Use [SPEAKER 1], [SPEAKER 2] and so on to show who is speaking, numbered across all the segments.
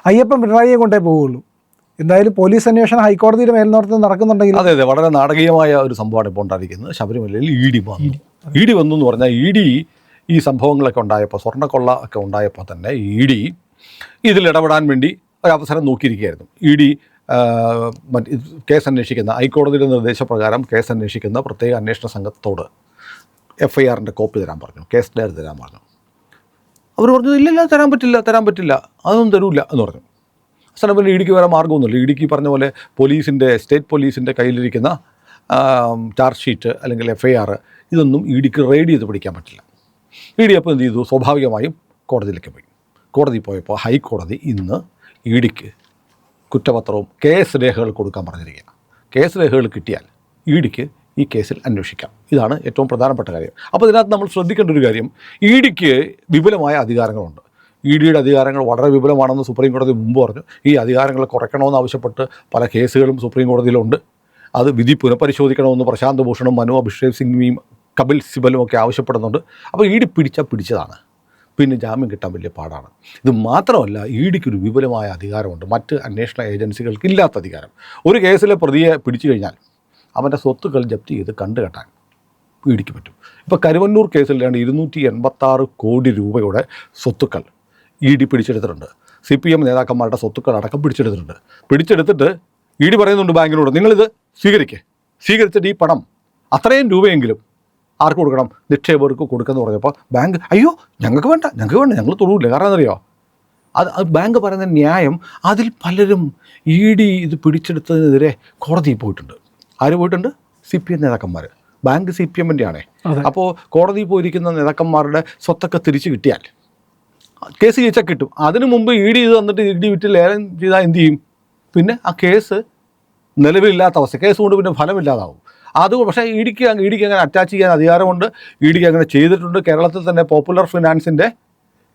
[SPEAKER 1] അയ്യപ്പൻ പിണറായിയെ കൊണ്ടേ പോവുള്ളൂ. എന്തായാലും പോലീസ് അന്വേഷണം ഹൈക്കോടതിയുടെ മേൽനോട്ടത്തിൽ നടക്കുന്നുണ്ടെങ്കിൽ
[SPEAKER 2] അതെ അതെ, വളരെ നാടകീയമായ ഒരു സംഭവമാണ് ഇപ്പോൾ ഉണ്ടായിരിക്കുന്നത്. ശബരിമലയിൽ ഇ ഡി വന്നു എന്ന് പറഞ്ഞാൽ ഇ ഡി ഈ സംഭവങ്ങളൊക്കെ ഉണ്ടായപ്പോൾ, സ്വർണ്ണക്കൊള്ള ഒക്കെ ഉണ്ടായപ്പോൾ തന്നെ ഇ ഡി ഇതിൽ ഇടപെടാൻ വേണ്ടി ഒരവസരം നോക്കിയിരിക്കുകയായിരുന്നു. ഇ ഡി കേസ് അന്വേഷിക്കുന്ന, ഹൈക്കോടതിയുടെ നിർദ്ദേശപ്രകാരം കേസ് അന്വേഷിക്കുന്ന പ്രത്യേക അന്വേഷണ സംഘത്തോട് FIR-ൻ്റെ കോപ്പി തരാൻ പറഞ്ഞു, കേസ് ഡയറി തരാൻ പറഞ്ഞു. അവർ പറഞ്ഞു ഇല്ല തരാൻ പറ്റില്ല, അതൊന്നും തരൂല്ല എന്ന് പറഞ്ഞു. അവസാനം പിന്നെ ഇ ഡിക്ക് വേറെ മാർഗ്ഗമൊന്നുമില്ല. ഇ ഡിക്ക് പറഞ്ഞ പോലെ സ്റ്റേറ്റ് പോലീസിൻ്റെ കയ്യിലിരിക്കുന്ന ചാർജ് ഷീറ്റ് അല്ലെങ്കിൽ FIR ഇതൊന്നും ഇ ഡിക്ക് റെയ്ഡ് ചെയ്ത് പിടിക്കാൻ പറ്റില്ല. ഇ ഡി അപ്പോൾ എന്ത് ചെയ്തു? സ്വാഭാവികമായും കോടതിയിലേക്ക് പോയി. കോടതി പോയപ്പോൾ ഹൈക്കോടതി ഇന്ന് ഇ ഡിക്ക് കുറ്റപത്രവും കേസ് രേഖകൾ കൊടുക്കാൻ പറഞ്ഞിരിക്കുകയാണ്. കേസ് രേഖകൾ കിട്ടിയാൽ ഇ ഡിക്ക് ഈ കേസിൽ അന്വേഷിക്കാം. ഇതാണ് ഏറ്റവും പ്രധാനപ്പെട്ട കാര്യം. അപ്പോൾ ഇതിനകത്ത് നമ്മൾ ശ്രദ്ധിക്കേണ്ട ഒരു കാര്യം, ഇ ഡിക്ക് വിപുലമായ അധികാരങ്ങളുണ്ട്. ഇ ഡിയുടെ അധികാരങ്ങൾ വളരെ വിപുലമാണെന്ന് സുപ്രീം കോടതി മുമ്പ് പറഞ്ഞു. ഈ അധികാരങ്ങൾ കുറയ്ക്കണമെന്ന് ആവശ്യപ്പെട്ട് പല കേസുകളും സുപ്രീം കോടതിയിലുണ്ട്. അത് വിധി പുനഃപരിശോധിക്കണമെന്ന് പ്രശാന്ത് ഭൂഷണും മനു അഭിഷേക് സിംഗ്വിയും കപിൽ സിബലും ഒക്കെ ആവശ്യപ്പെടുന്നുണ്ട്. അപ്പോൾ ഇ ഡി പിടിച്ചതാണ്, പിന്നെ ജാമ്യം കിട്ടാൻ വലിയ പാടാണ്. ഇത് മാത്രമല്ല, ഇ ഡിക്കൊരു വിപുലമായ അധികാരമുണ്ട്, മറ്റ് അന്വേഷണ ഏജൻസികൾക്ക് ഇല്ലാത്ത അധികാരം. ഒരു കേസിലെ പ്രതിയെ പിടിച്ചു കഴിഞ്ഞാൽ അവൻ്റെ സ്വത്തുക്കൾ ജപ്തി ചെയ്ത് കണ്ടുകെട്ടാൻ ഇ ഡിക്ക് പറ്റും. ഇപ്പോൾ കരുവന്നൂർ കേസിൽ 286 കോടി രൂപയുടെ സ്വത്തുക്കൾ ഇ ഡി പിടിച്ചെടുത്തിട്ടുണ്ട്. CPM നേതാക്കന്മാരുടെ സ്വത്തുക്കൾ അടക്കം പിടിച്ചെടുത്തിട്ട് ഇ ഡി പറയുന്നുണ്ട് ബാങ്കിനോട്, നിങ്ങളിത് സ്വീകരിച്ചിട്ട് ഈ പണം അത്രയും രൂപയെങ്കിലും ആർക്ക് കൊടുക്കണം? നിക്ഷേപകർക്ക് കൊടുക്കുമെന്ന് പറഞ്ഞപ്പോൾ ബാങ്ക് അയ്യോ ഞങ്ങൾക്ക് വേണ്ട ഞങ്ങൾ തൊടൂല്ല. കാരണം എന്നറിയോ, അത് ബാങ്ക് പറയുന്ന ന്യായം, അതിൽ പലരും ഇ ഡി ഇത് പിടിച്ചെടുത്തതിനെതിരെ കോടതിയിൽ പോയിട്ടുണ്ട്. ആര് പോയിട്ടുണ്ട്? CPM നേതാക്കന്മാർ. ബാങ്ക് CPM-ൻ്റെ ആണേ. അപ്പോൾ കോടതിയിൽ പോയിരിക്കുന്ന നേതാക്കന്മാരുടെ സ്വത്തൊക്കെ തിരിച്ച് കിട്ടിയാൽ കേസ് ജയിച്ചാൽ കിട്ടും. അതിനു മുമ്പ് ഇ ഡി ഇത് തന്നിട്ട് ഇ ഡി വിറ്റ് ലേലം ചെയ്താൽ എന്ത് ചെയ്യും? പിന്നെ ആ കേസ് നിലവിലില്ലാത്ത അവസ്ഥ, കേസ് കൊണ്ട് പിന്നെ ഫലമില്ലാതാവും. പക്ഷേ ഇ ഡിക്ക് അങ്ങനെ അറ്റാച്ച് ചെയ്യാൻ അധികാരമുണ്ട്. ഇ ഡിക്ക് അങ്ങനെ ചെയ്തിട്ടുണ്ട്. കേരളത്തിൽ തന്നെ പോപ്പുലർ ഫിനാൻസിൻ്റെ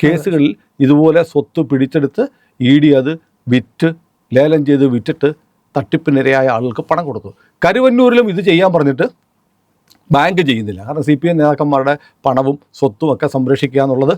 [SPEAKER 2] കേസുകളിൽ ഇതുപോലെ സ്വത്ത് പിടിച്ചെടുത്ത് ഇ ഡി അത് ലേലം ചെയ്ത് വിറ്റിട്ട് തട്ടിപ്പിനിരയായ ആളുകൾക്ക് പണം കൊടുത്തു. കരുവന്നൂരിലും ഇത് ചെയ്യാൻ പറഞ്ഞിട്ട് ബാങ്ക് ചെയ്യുന്നില്ല. കാരണം CPM നേതാക്കന്മാരുടെ പണവും സ്വത്തും ഒക്കെ സംരക്ഷിക്കുക എന്നുള്ളത്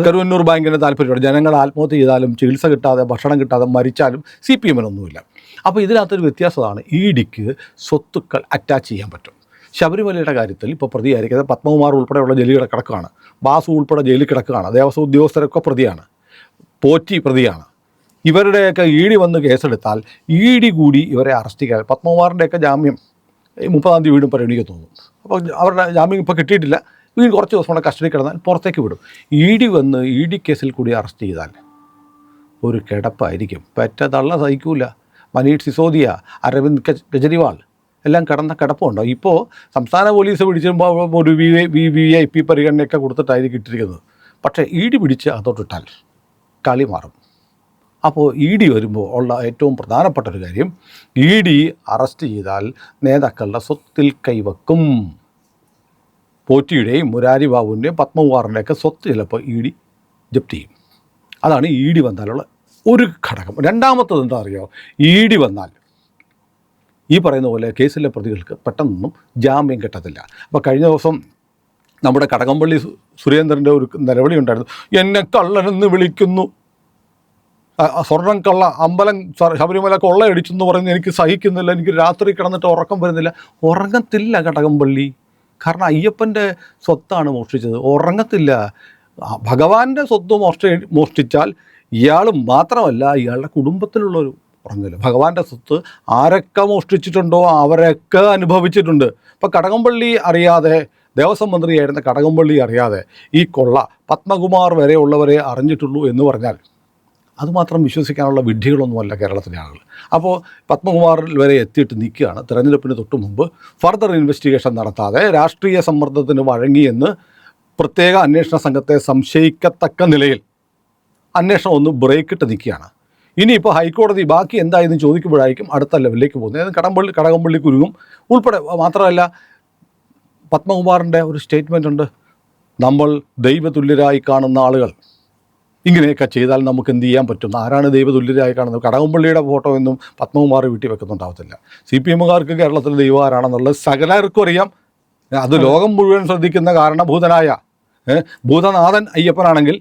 [SPEAKER 2] കരുവന്നൂർ ബാങ്കിൻ്റെ താല്പര്യമാണ്. ജനങ്ങൾ ആത്മഹത്യ ചെയ്താലും, ചികിത്സ കിട്ടാതെ, ഭക്ഷണം കിട്ടാതെ മരിച്ചാലും CPM-നൊന്നുമില്ല. അപ്പോൾ ഇതിനകത്തൊരു വ്യത്യാസമാണ്, ഇ ഡിക്ക് സ്വത്തുക്കൾ അറ്റാച്ച് ചെയ്യാൻ പറ്റും. ശബരിമലയുടെ കാര്യത്തിൽ ഇപ്പോൾ പ്രതിയായിരിക്കുന്നത് പത്മകുമാർ ഉൾപ്പെടെയുള്ള ജയിലിൽ കിടക്കുകയാണ്. ബാസു ഉൾപ്പെടെ ജയിലിൽ കിടക്കുകയാണ്. ദേവസ്വം ഉദ്യോഗസ്ഥരൊക്കെ പ്രതിയാണ്. പോറ്റി പ്രതിയാണ്. ഇവരുടെയൊക്കെ ഇ ഡി വന്ന് കേസെടുത്താൽ ഇ ഡി കൂടി ഇവരെ അറസ്റ്റ് ചെയ്യാൻ, പത്മകുമാറിൻ്റെയൊക്കെ ജാമ്യം 30-ാം തീയതി വീണ്ടും പരിഗണിക്കാൻ തോന്നും. അപ്പോൾ അവരുടെ ജാമ്യം ഇപ്പോൾ കിട്ടിയിട്ടില്ല. വീണ്ടും കുറച്ച് ദിവസം കൂടെ കസ്റ്റഡി കിടന്നാൽ പുറത്തേക്ക് വിടും. ഇ ഡി വന്ന് ഇ ഡി കേസിൽ കൂടി അറസ്റ്റ് ചെയ്താൽ ഒരു കിടപ്പായിരിക്കും. പെറ്റ തള്ള സഹിക്കൂല. മനീഷ് സിസോദിയ, അരവിന്ദ് കെജ്രിവാൾ എല്ലാം കിടപ്പുണ്ടോ? ഇപ്പോൾ സംസ്ഥാന പോലീസ് പിടിച്ചുമ്പോൾ ഒരു VIP പരിഗണനയൊക്കെ കൊടുത്തിട്ടായിരിക്കും ഇട്ടിരിക്കുന്നത്. പക്ഷേ ഇ ഡി പിടിച്ച് അതോട്ടിട്ടാൽ കളി മാറും. അപ്പോൾ ഇ ഡി വരുമ്പോൾ ഉള്ള ഏറ്റവും പ്രധാനപ്പെട്ട ഒരു കാര്യം, ഇ ഡി അറസ്റ്റ് ചെയ്താൽ നേതാക്കളുടെ സ്വത്തിൽ കൈവക്കും. പോറ്റിയുടെയും മുരാരി ബാബുവിൻ്റെയും പത്മകുമാറിൻ്റെയൊക്കെ സ്വത്ത് ചിലപ്പോൾ ഇ ഡി ജപ്തി ചെയ്യും. അതാണ് ഇ ഡി വന്നാലുള്ള ഒരു ഘടകം. രണ്ടാമത്തത് എന്താ അറിയോ, ഇ ഡി വന്നാൽ ഈ പറയുന്ന പോലെ കേസിലെ പ്രതികൾക്ക് പെട്ടെന്നൊന്നും ജാമ്യം കിട്ടത്തില്ല. അപ്പോൾ കഴിഞ്ഞ ദിവസം നമ്മുടെ കടകംപള്ളി സുരേന്ദ്രൻ്റെ ഒരു നിലവിളി ഉണ്ടായിരുന്നു, എന്നെ കള്ളനെന്ന് വിളിക്കുന്നു, സ്വർണ്ണം കള്ള, അമ്പലം ശബരിമല കൊള്ളയടിച്ചെന്ന് പറയുന്നത് എനിക്ക് സഹിക്കുന്നില്ല, എനിക്ക് രാത്രി കിടന്നിട്ട് ഉറക്കം വരുന്നില്ല. ഉറങ്ങത്തില്ല കടകംപള്ളി. കാരണം അയ്യപ്പൻ്റെ സ്വത്താണ് മോഷ്ടിച്ചത്. ഉറങ്ങത്തില്ല. ഭഗവാന്റെ സ്വത്ത് മോഷ്ടിച്ചാൽ ഇയാൾ മാത്രമല്ല, ഇയാളുടെ കുടുംബത്തിലുള്ളൊരു ഉറങ്ങില്ല. ഭഗവാന്റെ സ്വത്ത് ആരൊക്കെ മോഷ്ടിച്ചിട്ടുണ്ടോ അവരൊക്കെ അനുഭവിച്ചിട്ടുണ്ട്. ഇപ്പോൾ കടകംപള്ളി അറിയാതെ, ദേവസ്വം മന്ത്രിയായിരുന്ന കടകംപള്ളി അറിയാതെ ഈ കൊള്ള പത്മകുമാർ വരെ ഉള്ളവരെ അറിഞ്ഞിട്ടുള്ളൂ എന്ന് പറഞ്ഞാൽ അതുമാത്രം വിശ്വസിക്കാനുള്ള വിഡ്ഢികളൊന്നുമല്ല കേരളത്തിലെ ആളുകൾ. അപ്പോൾ പത്മകുമാറിൽ വരെ എത്തിയിട്ട് നിൽക്കുകയാണ്. തെരഞ്ഞെടുപ്പിന് തൊട്ട് മുമ്പ് ഫർദർ ഇൻവെസ്റ്റിഗേഷൻ നടത്താതെ രാഷ്ട്രീയ സമ്മർദ്ദത്തിന് വഴങ്ങിയെന്ന് പ്രത്യേക അന്വേഷണ സംഘത്തെ സംശയിക്കത്തക്ക നിലയിൽ അന്വേഷണം ഒന്ന് ബ്രേക്കിട്ട് നിൽക്കുകയാണ്. ഇനിയിപ്പോൾ ഹൈക്കോടതി ബാക്കി എന്തായെന്ന് ചോദിക്കുമ്പോഴായിരിക്കും അടുത്ത ലെവലിലേക്ക് പോകുന്നത്. അതായത് കടകംപള്ളി കുരുങ്ങും ഉൾപ്പെടെ. മാത്രമല്ല, പത്മകുമാറിൻ്റെ ഒരു സ്റ്റേറ്റ്മെൻ്റ് ഉണ്ട്, നമ്മൾ ദൈവതുല്യരായി കാണുന്ന ആളുകൾ ഇങ്ങനെയൊക്കെ ചെയ്താൽ നമുക്ക് എന്ത് ചെയ്യാൻ പറ്റും? ആരാണ് ദൈവതുല്യരായി കാണുന്നത്? കടകംപള്ളിയുടെ ഫോട്ടോ ഒന്നും പത്മകുമാർ വീട്ടിൽ വെക്കുന്നുണ്ടാവത്തില്ല. CPM-കാർക്ക് കേരളത്തിൽ ദൈവം ആരാണെന്നുള്ളത് സകലർക്കും അറിയാം. അത് ലോകം മുഴുവൻ ശ്രദ്ധിക്കുന്ന കാരണഭൂതനായ ഭൂതനാഥൻ അയ്യപ്പനാണെങ്കിൽ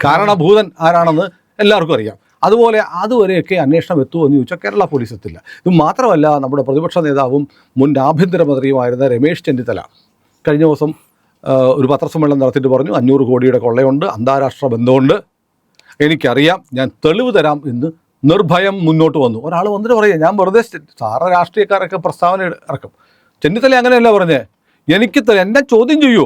[SPEAKER 2] കാരണഭൂതൻ ആരാണെന്ന് എല്ലാവർക്കും അറിയാം. അതുപോലെ അതുവരെയൊക്കെ അന്വേഷണം എത്തുമോ എന്ന് ചോദിച്ചാൽ കേരള പോലീസ് എത്തില്ല. ഇത് മാത്രമല്ല, നമ്മുടെ പ്രതിപക്ഷ നേതാവും മുൻ ആഭ്യന്തരമന്ത്രിയുമായിരുന്ന രമേശ് ചെന്നിത്തല കഴിഞ്ഞ ദിവസം ഒരു പത്രസമ്മേളനം നടത്തിയിട്ട് പറഞ്ഞു 500 കോടിയുടെ കൊള്ളയുണ്ട്, അന്താരാഷ്ട്ര ബന്ധമുണ്ട്, എനിക്കറിയാം, ഞാൻ തെളിവ് തരാം എന്ന് നിർഭയം മുന്നോട്ട് വന്നു. ഒരാൾ വന്നിട്ട് പറയുക, ഞാൻ വെറുതെ സാറ രാഷ്ട്രീയക്കാരൊക്കെ പ്രസ്താവന ഇറക്കും. ചെന്നിത്തല അങ്ങനെയല്ല പറഞ്ഞേ, എനിക്ക് എന്നെ ചോദ്യം ചെയ്യൂ,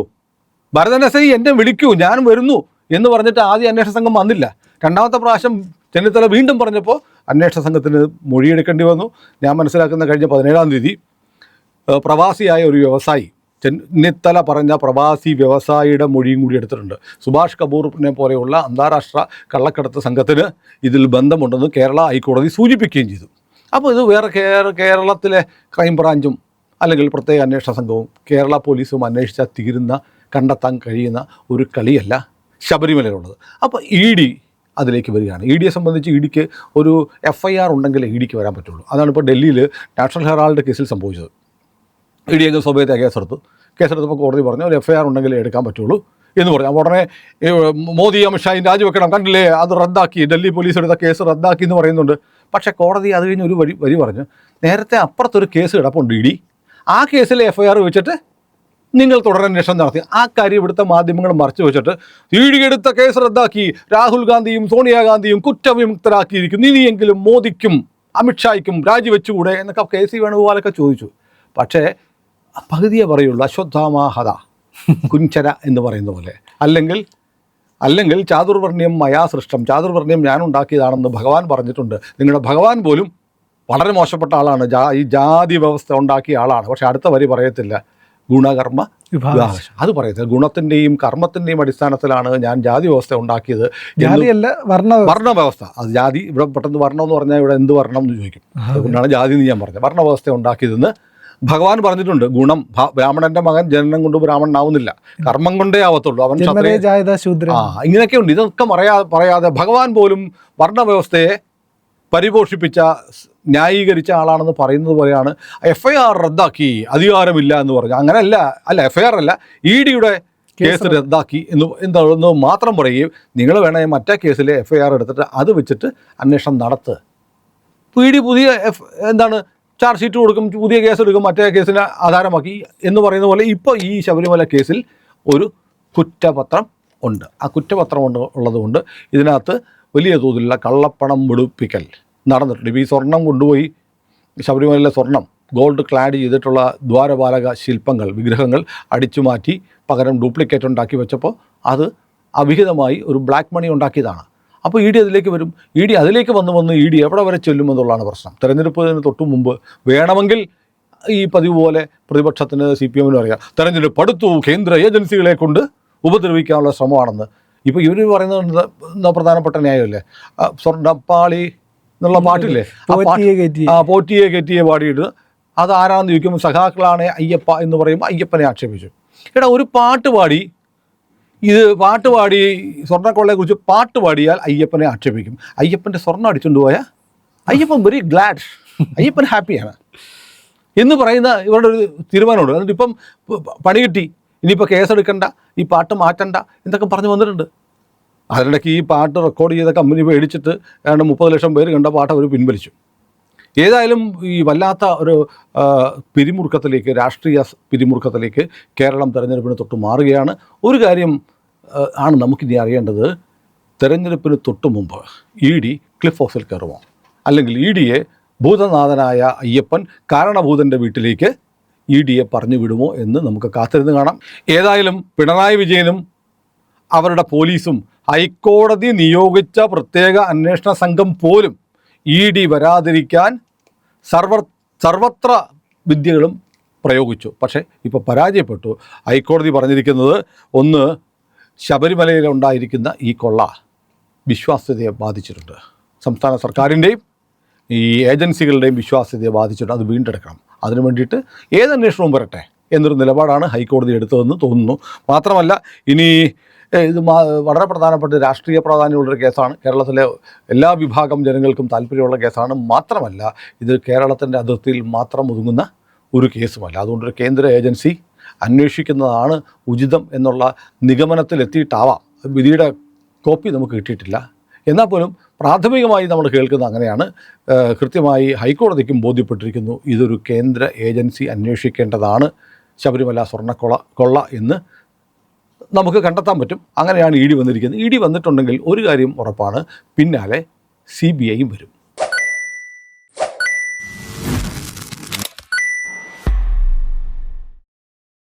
[SPEAKER 2] ഭരതൻ എസ് ഐ എന്നെ വിളിക്കൂ, ഞാൻ വരുന്നു എന്ന് പറഞ്ഞിട്ട് ആദ്യം അന്വേഷണ സംഘം വന്നില്ല. രണ്ടാമത്തെ പ്രാവശ്യം ചെന്നിത്തല വീണ്ടും പറഞ്ഞപ്പോൾ അന്വേഷണ സംഘത്തിന് മൊഴിയെടുക്കേണ്ടി വന്നു. ഞാൻ മനസ്സിലാക്കുന്ന കഴിഞ്ഞ 17-ാം തീയതി പ്രവാസിയായ ഒരു വ്യവസായി, ചെന്നിത്തല പറഞ്ഞ പ്രവാസി വ്യവസായിയുടെ മൊഴിയും കൂടി എടുത്തിട്ടുണ്ട്. സുഭാഷ് കപൂറിനെ പോലെയുള്ള അന്താരാഷ്ട്ര കള്ളക്കടത്ത് സംഘത്തിന് ഇതിൽ ബന്ധമുണ്ടെന്ന് കേരള ഹൈക്കോടതി സൂചിപ്പിക്കുകയും ചെയ്തു. അപ്പോൾ ഇത് വേറെ കേരളത്തിലെ ക്രൈംബ്രാഞ്ചും അല്ലെങ്കിൽ പ്രത്യേക അന്വേഷണ സംഘവും കേരള പോലീസും അന്വേഷിച്ചാൽ കണ്ടെത്താൻ കഴിയുന്ന ഒരു കളിയല്ല ശബരിമലയിലുള്ളത്. അപ്പോൾ ED അതിലേക്ക് വരികയാണ്. EDയെ സംബന്ധിച്ച് EDക്ക് ഒരു FIR ഉണ്ടെങ്കിലേ EDക്ക് വരാൻ പറ്റുള്ളൂ. അതാണ് ഇപ്പോൾ ഡൽഹിയിൽ നാഷണൽ ഹെറാൾഡ് കേസിൽ സംഭവിച്ചത്. ED അങ്ങ് സ്വമേധയാ കേസെടുത്തപ്പോൾ കോടതി പറഞ്ഞു ഒരു FIR ഉണ്ടെങ്കിലേ എടുക്കാൻ പറ്റുള്ളൂ എന്ന് പറഞ്ഞു. അപ്പോൾ ഉടനെ മോദി അമിത്ഷായും രാജിവെക്കണം, കണ്ടില്ലേ അത് റദ്ദാക്കി, ഡൽഹി പോലീസ് എടുത്ത കേസ് റദ്ദാക്കി എന്ന് പറയുന്നുണ്ട്. പക്ഷേ കോടതി അത് കഴിഞ്ഞ് ഒരു വരി പറഞ്ഞു, നേരത്തെ അപ്പുറത്തൊരു കേസ് കിടപ്പുണ്ട് ED, ആ കേസിലെ FIR വെച്ചിട്ട് നിങ്ങൾ തുടരന്വേഷണം നടത്തി. ആ കാര്യം ഇവിടുത്തെ മാധ്യമങ്ങൾ മറച്ചു വെച്ചിട്ട് ED എടുത്ത കേസ് റദ്ദാക്കി, രാഹുൽ ഗാന്ധിയും സോണിയാഗാന്ധിയും കുറ്റവിമുക്തരാക്കിയിരിക്കുന്നു, ഇനിയെങ്കിലും മോദിക്കും അമിത്ഷായ്ക്കും രാജിവെച്ചുകൂടെ എന്നൊക്കെ KC വേണുഗോപാലൊക്കെ ചോദിച്ചു. പക്ഷേ പകുതിയെ പറയുള്ളൂ, അശ്വത്ഥാമാഹത കുഞ്ചര എന്ന് പറയുന്ന പോലെ. അല്ലെങ്കിൽ ചാതുർവർണ്ണ്യം മയാ സൃഷ്ടം, ചാതുർവർണ്ണ്യം ഞാൻ ഉണ്ടാക്കിയതാണെന്ന് ഭഗവാൻ പറഞ്ഞിട്ടുണ്ട്. നിങ്ങളുടെ ഭഗവാൻ പോലും വളരെ മോശപ്പെട്ട ആളാണ്, ഈ ജാതി വ്യവസ്ഥ ഉണ്ടാക്കിയ ആളാണ്. പക്ഷെ അടുത്ത വരി പറയത്തില്ല, ഗുണകർമ്മ വിഭാഗം. അത് പറയത്തില്ല, ഗുണത്തിൻ്റെയും കർമ്മത്തിൻ്റെയും അടിസ്ഥാനത്തിലാണ് ഞാൻ ജാതി വ്യവസ്ഥ ഉണ്ടാക്കിയത്. ജാതിയല്ല വർണ്ണ വ്യവസ്ഥ. അത് ജാതി ഇവിടെ പെട്ടെന്ന് വർണ്ണം എന്ന് പറഞ്ഞാൽ ഇവിടെ എന്ത് വർണ്ണം എന്ന് ചോദിക്കും. അതുകൊണ്ടാണ് ജാതി എന്ന് ഞാൻ പറഞ്ഞത്. വർണ്ണ വ്യവസ്ഥ ഉണ്ടാക്കിയതെന്ന് ഭഗവാൻ പറഞ്ഞിട്ടുണ്ട്. ഗുണം, ബ്രാഹ്മണന്റെ മകൻ ജനനം കൊണ്ട് ബ്രാഹ്മണനാവുന്നില്ല, കർമ്മം കൊണ്ടേ ആവത്തുള്ളൂ, അവൻ ഇങ്ങനെയൊക്കെ ഉണ്ട്. ഇതൊക്കെ പറയാതെ ഭഗവാൻ പോലും വർണ്ണവ്യവസ്ഥയെ പരിപോഷിപ്പിച്ച ന്യായീകരിച്ച ആളാണെന്ന് പറയുന്നത് പോലെയാണ് FIR റദ്ദാക്കി, അധികാരമില്ല എന്ന് പറഞ്ഞു. അങ്ങനെയല്ല, FIR അല്ല, EDയുടെ കേസ് റദ്ദാക്കി എന്താണെന്ന് മാത്രം പറയുകയും നിങ്ങൾ വേണമെങ്കിൽ മറ്റേ കേസിലെ FIR എടുത്തിട്ട് അത് വെച്ചിട്ട് അന്വേഷണം നടത്തുക. ED പുതിയ ചാർജ് ഷീറ്റ് കൊടുക്കും, പുതിയ കേസ് എടുക്കും, മറ്റേ കേസിനെ ആധാരമാക്കി എന്ന് പറയുന്ന പോലെ ഇപ്പോൾ ഈ ശബരിമല കേസിൽ ഒരു കുറ്റപത്രം ഉണ്ട്. ആ കുറ്റപത്രം ഉള്ളതുകൊണ്ട് ഇതിനകത്ത് വലിയ തോതിലുള്ള കള്ളപ്പണം വെളുപ്പിക്കൽ നടന്നിട്ടുണ്ട്. ഇപ്പോൾ ഈ സ്വർണം കൊണ്ടുപോയി, ശബരിമലയിലെ സ്വർണം ഗോൾഡ് ക്ലാഡ് ചെയ്തിട്ടുള്ള ദ്വാരപാലക ശില്പങ്ങൾ, വിഗ്രഹങ്ങൾ അടിച്ചു മാറ്റി പകരം ഡ്യൂപ്ലിക്കേറ്റ് ഉണ്ടാക്കി വെച്ചപ്പോൾ അത് അവിഹിതമായി ഒരു ബ്ലാക്ക് മണി ഉണ്ടാക്കിയതാണ്. അപ്പോൾ ED അതിലേക്ക് വരും. ED അതിലേക്ക് വന്ന് ED എവിടെ വരെ ചെല്ലുമെന്നുള്ളതാണ് പ്രശ്നം. തെരഞ്ഞെടുപ്പിന് തൊട്ടു മുമ്പ് വേണമെങ്കിൽ ഈ പതിവ് പോലെ പ്രതിപക്ഷത്തിന് CPM-നും അറിയാം, തെരഞ്ഞെടുപ്പ് അടുത്തു, കേന്ദ്ര ഏജൻസികളെ കൊണ്ട് ഉപദ്രവിക്കാനുള്ള ശ്രമമാണെന്ന്. ഇപ്പോൾ ഇവർ പറയുന്നത് പ്രധാനപ്പെട്ട ന്യായമല്ലേ, സ്വർണ്ണപ്പാളി എന്നുള്ള പാട്ടില്ലേ, പോറ്റിയെ കെറ്റിയെ പാടിയിട്ട് അത് ആരാണെന്ന് ചോദിക്കുമ്പോൾ സഖാക്കളാണ് അയ്യപ്പ എന്ന് പറയുമ്പോൾ അയ്യപ്പനെ ആക്ഷേപിച്ചു. ഒരു പാട്ട് പാടി സ്വർണ്ണക്കൊള്ളയെക്കുറിച്ച് പാട്ട് പാടിയാൽ അയ്യപ്പനെ ആക്ഷേപിക്കും. അയ്യപ്പൻ്റെ സ്വർണ്ണം അടിച്ചുകൊണ്ട് പോയാൽ അയ്യപ്പൻ വെരി ഗ്ലാഡ്, അയ്യപ്പൻ ഹാപ്പിയാണ് എന്ന് പറയുന്ന ഇവരുടെ ഒരു തീരുമാനമുണ്ട്. എന്നിട്ട് ഇപ്പം പണി കിട്ടി, ഇനിയിപ്പോൾ കേസെടുക്കണ്ട, ഈ പാട്ട് മാറ്റണ്ട എന്നൊക്കെ പറഞ്ഞു വന്നിട്ടുണ്ട്. അതിനിടയ്ക്ക് ഈ പാട്ട് റെക്കോർഡ് ചെയ്ത കമ്പനി മേടിച്ചിട്ട് 30 ലക്ഷം പേര് കണ്ട പാട്ട് അവർ പിൻവലിച്ചു. ഏതായാലും ഈ വല്ലാത്ത ഒരു പിരിമുറുക്കത്തിലേക്ക്, രാഷ്ട്രീയ പിരിമുറുക്കത്തിലേക്ക് കേരളം തെരഞ്ഞെടുപ്പിന് തൊട്ട് മാറുകയാണ്. ഒരു കാര്യം ആണ് നമുക്കിനി അറിയേണ്ടത്, തെരഞ്ഞെടുപ്പിന് തൊട്ട് മുമ്പ് ED ക്ലിഫ് ഹൗസിൽ കയറുമോ, അല്ലെങ്കിൽ EDയെ ഭൂതനാഥനായ അയ്യപ്പൻ കാരണഭൂതൻ്റെ വീട്ടിലേക്ക് EDയെ പറഞ്ഞു വിടുമോ എന്ന് നമുക്ക് കാത്തിരുന്ന് കാണാം. ഏതായാലും പിണറായി വിജയനും അവരുടെ പോലീസും ഹൈക്കോടതി നിയോഗിച്ച പ്രത്യേക അന്വേഷണ സംഘം പോലും ED വരാതിരിക്കാൻ സർവത്ര വിദ്യകളും പ്രയോഗിച്ചു. പക്ഷേ ഇപ്പോൾ പരാജയപ്പെട്ടു. ഹൈക്കോടതി പറഞ്ഞിരിക്കുന്നത്, ഒന്ന്, ശബരിമലയിലുണ്ടായിരിക്കുന്ന ഈ കൊള്ള വിശ്വാസ്യതയെ ബാധിച്ചിട്ടുണ്ട്, സംസ്ഥാന സർക്കാരിൻ്റെയും ഈ ഏജൻസികളുടെയും വിശ്വാസ്യതയെ ബാധിച്ചിട്ടുണ്ട്, അത് വീണ്ടെടുക്കണം. അതിനു വേണ്ടിയിട്ട് ഏതന്വേഷണവും വരട്ടെ എന്നൊരു നിലപാടാണ് ഹൈക്കോടതി എടുത്തതെന്ന് തോന്നുന്നു. മാത്രമല്ല, ഇനി ഇത് വളരെ പ്രധാനപ്പെട്ട രാഷ്ട്രീയ പ്രാധാന്യമുള്ളൊരു കേസാണ്. കേരളത്തിലെ എല്ലാ വിഭാഗം ജനങ്ങൾക്കും താല്പര്യമുള്ള കേസാണ്. മാത്രമല്ല, ഇത് കേരളത്തിൻ്റെ അതിർത്തിയിൽ മാത്രം ഒതുങ്ങുന്ന ഒരു കേസുമല്ല. അതുകൊണ്ടൊരു കേന്ദ്ര ഏജൻസി അന്വേഷിക്കുന്നതാണ് ഉചിതം എന്നുള്ള നിഗമനത്തിലെത്തിയിട്ടാവാം. വിധിയുടെ കോപ്പി നമുക്ക് കിട്ടിയിട്ടില്ല. എന്നാൽ പോലും പ്രാഥമികമായി നമ്മൾ കേൾക്കുന്നത് അങ്ങനെയാണ്. കൃത്യമായി ഹൈക്കോടതിക്കും ബോധ്യപ്പെട്ടിരിക്കുന്നു ഇതൊരു കേന്ദ്ര ഏജൻസി അന്വേഷിക്കേണ്ടതാണ് ശബരിമല സ്വർണ്ണക്കൊള്ള എന്ന് നമുക്ക് കണ്ടെത്താൻ പറ്റും. അങ്ങനെയാണ് ഇ ഡി വന്നിരിക്കുന്നത്. ഇ ഡി വന്നിട്ടുണ്ടെങ്കിൽ ഒരു കാര്യം ഉറപ്പാണ്, പിന്നാലെ CBI വരും.